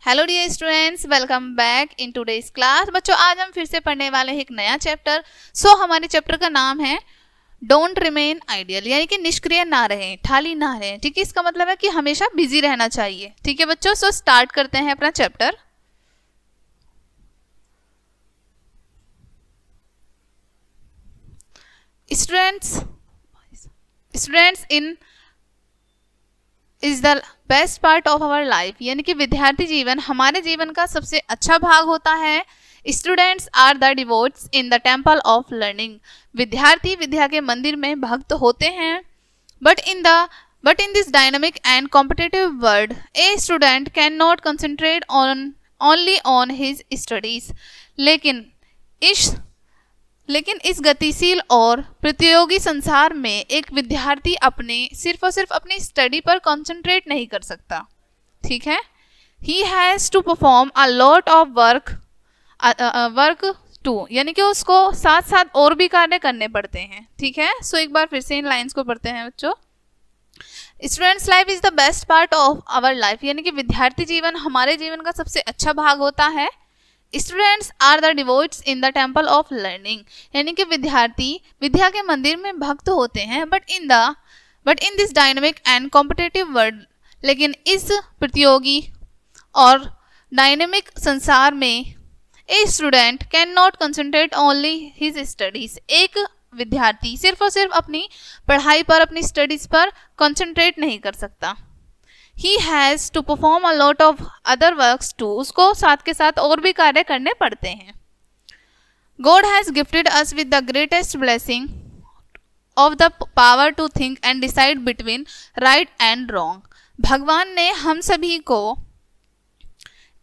Hello dear students, welcome back in today's class. बच्चों, आज हम फिर से पढ़ने वाले हैं एक नया चैप्टर। हमारे चैप्टर का नाम है डोंट रिमेन आइडियल, यानी कि निष्क्रिय ना रहें, खाली ना रहें। ठीक है, इसका मतलब है कि हमेशा बिजी रहना चाहिए। ठीक है बच्चों, स्टार्ट करते हैं अपना chapter. Students in is the best part of our life, यानी कि विद्यार्थी जीवन हमारे जीवन का सबसे अच्छा भाग होता है। Students are the devotees in the temple of learning, विद्यार्थी विद्या के मंदिर में भक्त होते हैं। But in this dynamic and competitive world a student can not concentrate on only on his studies, लेकिन इस गतिशील और प्रतियोगी संसार में एक विद्यार्थी सिर्फ और सिर्फ अपनी स्टडी पर कंसंट्रेट नहीं कर सकता। ठीक है, he has to perform a lot of work too, यानी कि उसको साथ साथ और भी कार्य करने पड़ते हैं। ठीक है, एक बार फिर से इन लाइंस को पढ़ते हैं बच्चों। Students life is the best part of our life, यानी कि विद्यार्थी जीवन हमारे जीवन का सबसे अच्छा भाग होता है। Students are the devotees in the temple of learning, यानी कि विद्यार्थी विद्या के मंदिर में भक्त होते हैं। But in this dynamic and competitive world, लेकिन इस प्रतियोगी और डायनेमिक संसार में ए student can not concentrate only his studies, एक विद्यार्थी सिर्फ और सिर्फ अपनी पढ़ाई पर, अपनी स्टडीज पर कंसंट्रेट नहीं कर सकता। He has to perform a lot of other works too, उसको साथ के साथ और भी कार्य करने पड़ते हैं। God has gifted us with the greatest blessing of the power to think and decide between right and wrong, भगवान ने हम सभी को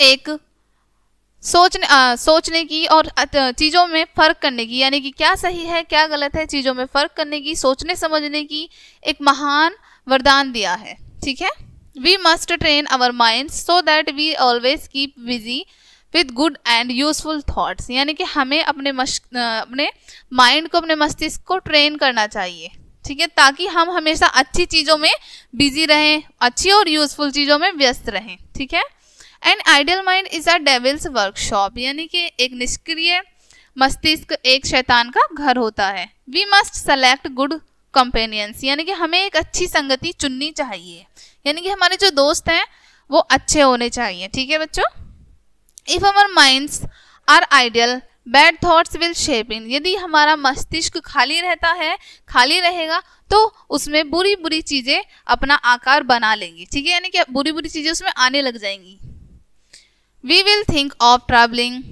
एक सोचने की और चीज़ों में फ़र्क करने की, यानी कि क्या सही है क्या गलत है, चीज़ों में फ़र्क करने की, सोचने समझने की एक महान वरदान दिया है। ठीक है, We must train our minds so that we always keep busy with good and useful thoughts, यानी कि हमें अपने माइंड को, अपने मस्तिष्क को ट्रेन करना चाहिए। ठीक है, ताकि हम हमेशा अच्छी चीज़ों में बिजी रहें, अच्छी और यूजफुल चीज़ों में व्यस्त रहें। ठीक है, and ideal mind is a devils workshop, यानी कि एक निष्क्रिय मस्तिष्क एक शैतान का घर होता है। We must select good companions, यानी कि हमें एक अच्छी संगति चुननी चाहिए, यानी कि हमारे जो दोस्त हैं वो अच्छे होने चाहिए। ठीक है बच्चों, if our minds are ideal bad thoughts will shape in, यदि हमारा मस्तिष्क खाली रहेगा तो उसमें बुरी बुरी चीजें अपना आकार बना लेंगी। ठीक है, यानी कि बुरी बुरी चीजें उसमें आने लग जाएंगी। We will think of travelling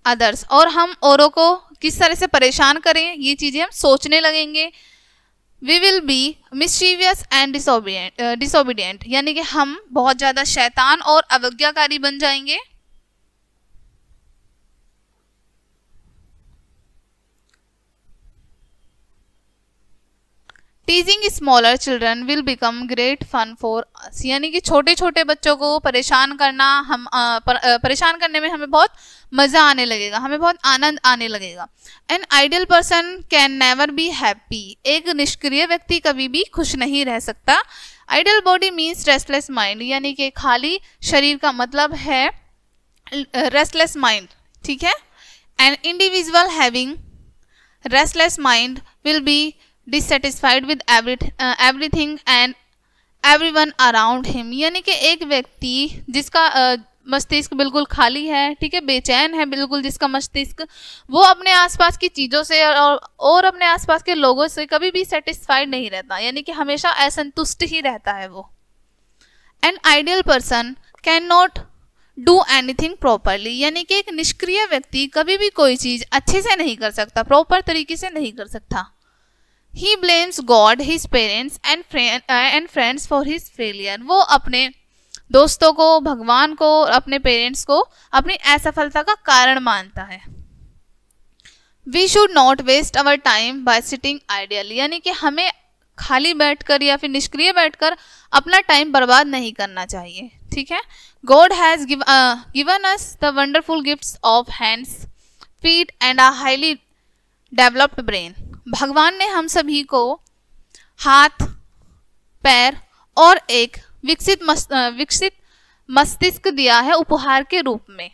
others, और हम औरों को किस तरह से परेशान करें ये चीजें हम सोचने लगेंगे। We will be mischievous and disobedient, यानी कि हम बहुत ज़्यादा शैतान और अवज्ञाकारी बन जाएंगे। Teasing smaller children will become great fun for us, यानी कि छोटे छोटे बच्चों को परेशान करने में हमें बहुत मज़ा आने लगेगा, हमें बहुत आनंद आने लगेगा। An ideal person can never be happy, एक निष्क्रिय व्यक्ति कभी भी खुश नहीं रह सकता। Ideal body means restless mind, यानी कि खाली शरीर का मतलब है रेस्टलेस माइंड। ठीक है, an individual having restless mind will be dissatisfied with everything and everyone around him, यानी कि एक व्यक्ति जिसका मस्तिष्क बिल्कुल खाली है, ठीक है, बेचैन है बिल्कुल जिसका मस्तिष्क, वो अपने आसपास की चीज़ों से और अपने आसपास के लोगों से कभी भी सेटिस्फाइड नहीं रहता, यानी कि हमेशा असंतुष्ट ही रहता है वो। An ideal person can not do anything properly, यानी कि एक निष्क्रिय व्यक्ति कभी भी कोई चीज़ अच्छे से नहीं कर सकता, प्रॉपर तरीके से नहीं कर सकता। He blames God, his parents and friends for his failure, वो अपने दोस्तों को, भगवान को, अपने पेरेंट्स को अपनी असफलता का कारण मानता है। We should not waste our time by sitting idle, यानी कि हमें खाली बैठकर या फिर निष्क्रिय बैठकर अपना टाइम बर्बाद नहीं करना चाहिए। ठीक है, God has given us the wonderful gifts of hands, feet and a highly developed brain, भगवान ने हम सभी को हाथ, पैर और एक विकसित मस्तिष्क दिया है उपहार के रूप में।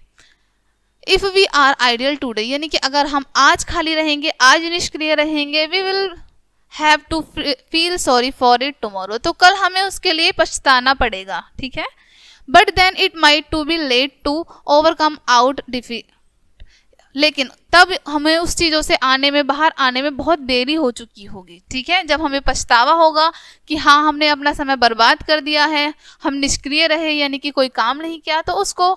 If we are ideal today, यानी कि अगर हम आज खाली रहेंगे, आज निष्क्रिय रहेंगे, we will have to feel sorry for it tomorrow, तो कल हमें उसके लिए पछताना पड़ेगा, ठीक है। But then it might to be late to overcome out defeat, लेकिन तब हमें उस चीज़ों से आने में, बाहर आने में बहुत देरी हो चुकी होगी, ठीक है। जब हमें पछतावा होगा कि हाँ हमने अपना समय बर्बाद कर दिया है, हम निष्क्रिय रहे, यानी कि कोई काम नहीं किया, तो उसको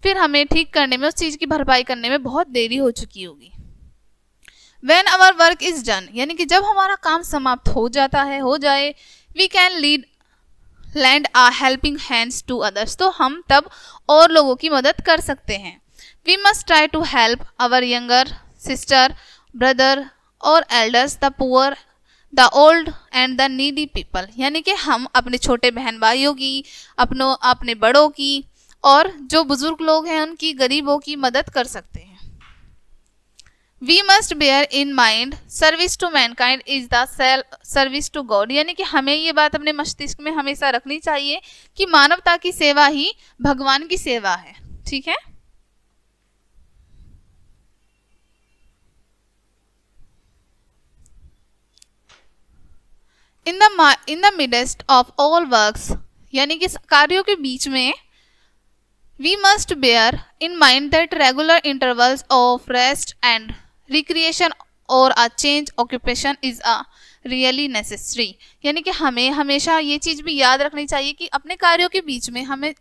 फिर हमें ठीक करने में, उस चीज़ की भरपाई करने में बहुत देरी हो चुकी होगी। When our work is done, यानी कि जब हमारा काम समाप्त हो जाता है, हो जाए, we can lend our helping hands to others, तो हम तब और लोगों की मदद कर सकते हैं। We must try to help our younger sister, brother or elders, the poor, the old and the needy people, यानी कि हम अपने छोटे बहन भाइयों की, अपने बड़ों की और जो बुजुर्ग लोग हैं उनकी, गरीबों की मदद कर सकते हैं। We must bear in mind service to mankind is the service to God, यानी कि हमें ये बात अपने मस्तिष्क में हमेशा रखनी चाहिए कि मानवता की सेवा ही भगवान की सेवा है, ठीक है। In the midst of all works, यानी कि कार्यों के बीच में, we must bear in mind that regular intervals of rest and recreation or a change occupation is a really necessary, यानी कि हमें हमेशा ये चीज़ भी याद रखनी चाहिए कि अपने कार्यों के बीच में हमें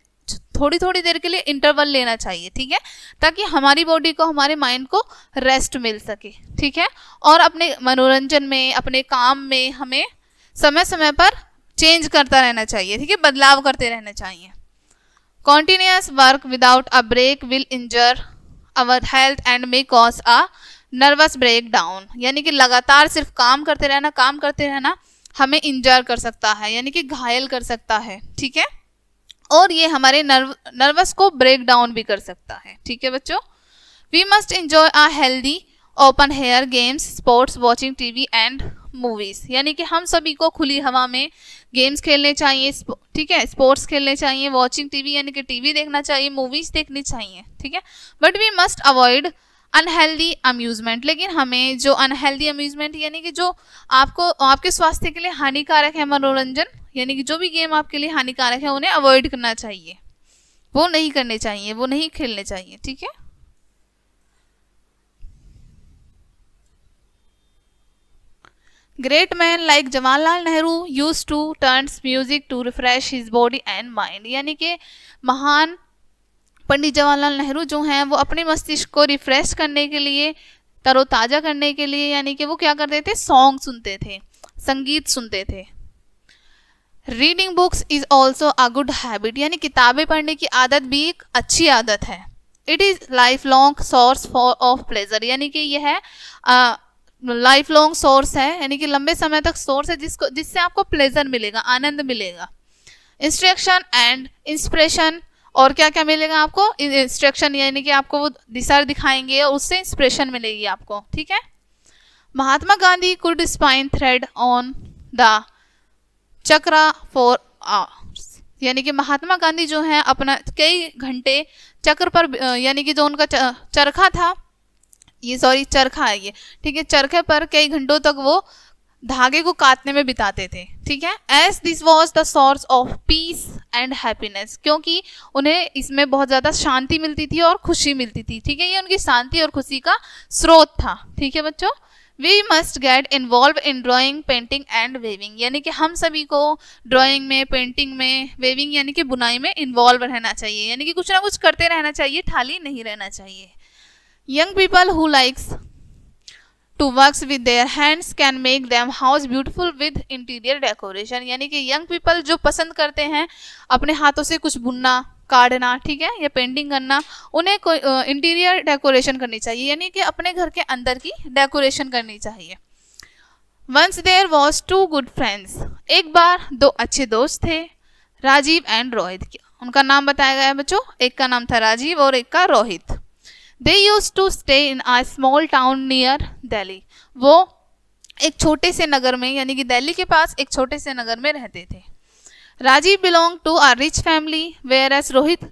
थोड़ी थोड़ी देर के लिए इंटरवल लेना चाहिए, ठीक है, ताकि हमारी बॉडी को, हमारे माइंड को रेस्ट मिल सके, ठीक है। और अपने मनोरंजन में, अपने काम में हमें समय समय पर चेंज करता रहना चाहिए, ठीक है, बदलाव करते रहना चाहिए। Continuous work without a break will injure our health and may cause a nervous breakdown, यानी कि लगातार सिर्फ काम करते रहना हमें इंजर कर सकता है, यानी कि घायल कर सकता है, ठीक है, और ये हमारे नर्वस को ब्रेक डाउन भी कर सकता है, ठीक है बच्चों। We must enjoy a healthy open air games, sports, watching TV and movies, यानी कि हम सभी को खुली हवा में गेम्स खेलने चाहिए, ठीक है, स्पोर्ट्स खेलने चाहिए, वॉचिंग टीवी यानी कि टीवी देखना चाहिए, मूवीज देखनी चाहिए, ठीक है। But we must avoid unhealthy amusement, लेकिन हमें जो अनहेल्दी अम्यूजमेंट यानी कि जो आपके स्वास्थ्य के लिए हानिकारक है, मनोरंजन यानी कि जो भी गेम आपके लिए हानिकारक है उन्हें अवॉइड करना चाहिए, वो नहीं करने चाहिए, वो नहीं खेलने चाहिए, ठीक है। Great men like Jawaharlal Nehru used to turn music to refresh his body and mind, यानी कि महान पंडित जवाहरलाल नेहरू जो हैं वो अपने मस्तिष्क को रिफ्रेश करने के लिए, तरोताज़ा करने के लिए, यानी कि वो क्या करते थे, सॉन्ग सुनते थे, संगीत सुनते थे। Reading books is also a good habit, यानी किताबें पढ़ने की आदत भी एक अच्छी आदत है। It is life long source of pleasure, यानी कि यह है लाइफ लॉन्ग सोर्स है, यानी कि लंबे समय तक सोर्स है जिससे आपको प्लेजर मिलेगा, आनंद मिलेगा। इंस्ट्रक्शन एंड इंस्पिरेशन, और क्या क्या मिलेगा आपको, इंस्ट्रक्शन यानी कि आपको वो दिशा दिखाएंगे और उससे इंस्पिरेशन मिलेगी आपको, ठीक है। Mahatma Gandhi could spin thread on the chakra for hours, यानी कि महात्मा गांधी जो है अपना कई घंटे चक्र पर, यानी कि जो उनका चरखा था, चरखा है ये, ठीक है, चरखे पर कई घंटों तक वो धागे को काटने में बिताते थे, ठीक है। As this was the source of peace and happiness, क्योंकि उन्हें इसमें बहुत ज़्यादा शांति मिलती थी और खुशी मिलती थी, ठीक है, ये उनकी शांति और खुशी का स्रोत था, ठीक है बच्चों। We must get involve in drawing, painting and weaving, यानी कि हम सभी को ड्राइंग में, पेंटिंग में, वेविंग यानी कि बुनाई में इन्वॉल्व रहना चाहिए, यानी कि कुछ ना कुछ करते रहना चाहिए, खाली नहीं रहना चाहिए। Young people who likes to works with their hands can make them house beautiful with interior decoration, यानी कि यंग पीपल जो पसंद करते हैं अपने हाथों से कुछ बुनना, काटना, ठीक है, या पेंटिंग करना, उन्हें कोई इंटीरियर डेकोरेशन करनी चाहिए, यानी कि अपने घर के अंदर की डेकोरेशन करनी चाहिए। Once there was two good friends, एक बार दो अच्छे दोस्त थे, राजीव एंड रोहित, उनका नाम बताया गया है बच्चों, एक का नाम था राजीव और एक का Rohit. They used to stay in a small town near Delhi, वो एक छोटे से नगर में, यानी कि दिल्ली के पास एक छोटे से नगर में रहते थे। Rajiv belong to a rich family whereas Rohit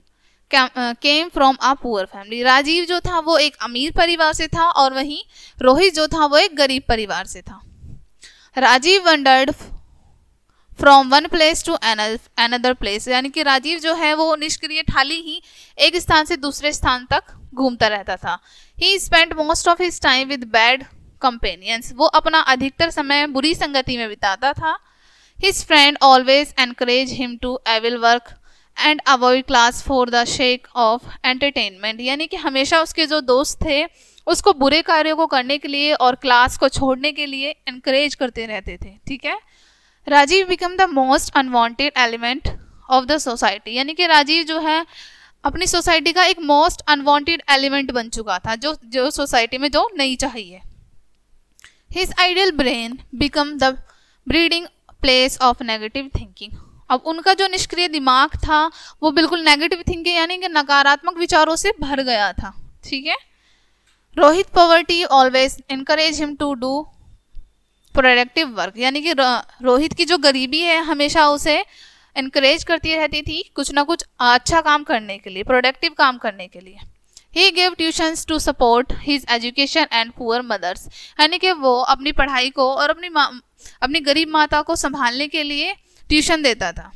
came from a poor family. Rajiv जो था वो एक अमीर परिवार से था और वहीं रोहित जो था वो एक गरीब परिवार से था। Rajiv wandered from one place to another place, यानी कि राजीव जो है वो निष्क्रिय ठाली ही एक स्थान से दूसरे स्थान तक घूमता रहता था। He spent most of his time with bad companions, वो अपना अधिकतर समय बुरी संगति में बिताता था। His friend always encourage him to evil work and avoid class for the sake of entertainment, यानी कि हमेशा उसके जो दोस्त थे उसको बुरे कार्यों को करने के लिए और क्लास को छोड़ने के लिए एनकरेज करते रहते थे। ठीक है। Rajiv become the most unwanted element of the society, यानी कि राजीव जो है अपनी सोसाइटी का एक मोस्ट अनवांटेड एलिमेंट बन चुका था, जो सोसाइटी में जो नहीं चाहिए। His ideal brain become the breeding place of negative thinking, अब उनका जो निष्क्रिय दिमाग था वो बिल्कुल नेगेटिव थिंकिंग यानी कि नकारात्मक विचारों से भर गया था। ठीक है। Rohit poverty always encourage him to do productive work, यानी कि रोहित की जो गरीबी है हमेशा उसे एनकरेज करती रहती थी कुछ ना कुछ अच्छा काम करने के लिए, प्रोडक्टिव काम करने के लिए। He gave tuitions to support his education and poor mothers, यानी कि वो अपनी पढ़ाई को और अपनी गरीब माता को संभालने के लिए ट्यूशन देता था।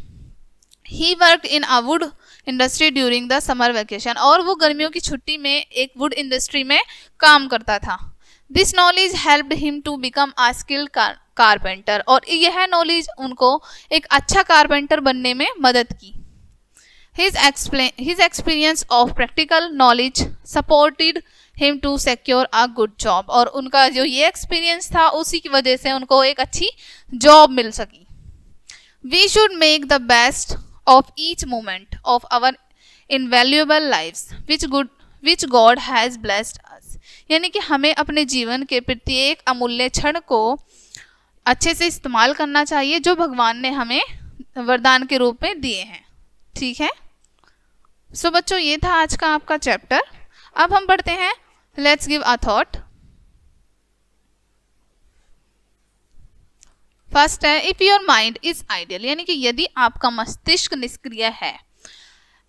He work in a wood industry during the summer vacation, और वो गर्मियों की छुट्टी में एक वुड इंडस्ट्री में काम करता था। This knowledge helped him to become a skilled carpenter, और यह नॉलेज उनको एक अच्छा कारपेंटर बनने में मदद की। His experience of practical knowledge supported him to secure a good job, और उनका जो ये एक्सपीरियंस था उसी की वजह से उनको एक अच्छी जॉब मिल सकी। We should make the best of each moment of our invaluable lives which God has blessed us, यानी कि हमें अपने जीवन के प्रत्येक अमूल्य क्षण को अच्छे से इस्तेमाल करना चाहिए जो भगवान ने हमें वरदान के रूप में दिए हैं। ठीक है। सो बच्चों ये था आज का आपका चैप्टर। अब हम पढ़ते हैं let's give a thought. First है if your mind is ideal, यानी कि यदि आपका मस्तिष्क निष्क्रिय है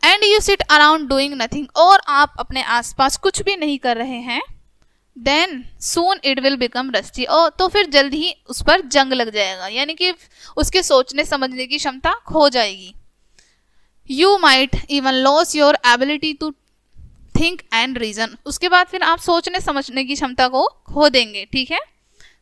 and you sit around doing nothing, और आप अपने आसपास कुछ भी नहीं कर रहे हैं, then soon it will become rusty, और तो फिर जल्द ही उस पर जंग लग जाएगा, यानी कि उसके सोचने समझने की क्षमता खो जाएगी। You might even loss your ability to think and reason, उसके बाद फिर आप सोचने समझने की क्षमता को खो देंगे। ठीक है।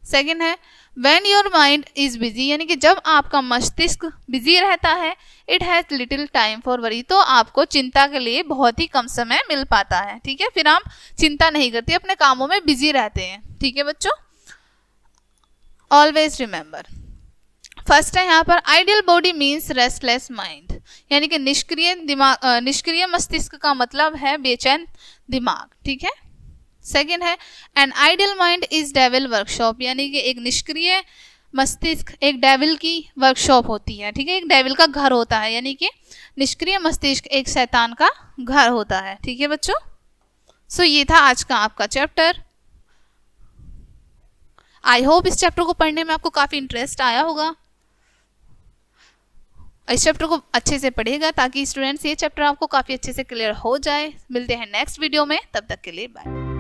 सेकेंड है When your mind is busy, यानी कि जब आपका मस्तिष्क बिजी रहता है, it has little time for worry, तो आपको चिंता के लिए बहुत ही कम समय मिल पाता है। ठीक है। फिर आप चिंता नहीं करते, अपने कामों में बिजी रहते हैं। ठीक है बच्चों। ऑलवेज रिमेंबर, फर्स्ट है यहाँ पर ideal body means restless mind, यानी कि निष्क्रिय मस्तिष्क का मतलब है बेचैन दिमाग। ठीक है। सेकेंड है an ideal mind is devil workshop, यानी कि एक निष्क्रिय मस्तिष्क एक डेविल की वर्कशॉप होती है। ठीक है। एक डेविल का घर होता है, यानी कि निष्क्रिय मस्तिष्क एक शैतान का घर होता है। ठीक है बच्चों। सो ये था आज का आपका चैप्टर। आई होप इस चैप्टर को पढ़ने में आपको काफी इंटरेस्ट आया होगा। इस चैप्टर को अच्छे से पढ़िएगा ताकि स्टूडेंट्स ये चैप्टर आपको काफी अच्छे से क्लियर हो जाए। मिलते हैं नेक्स्ट वीडियो में, तब तक के लिए बाय।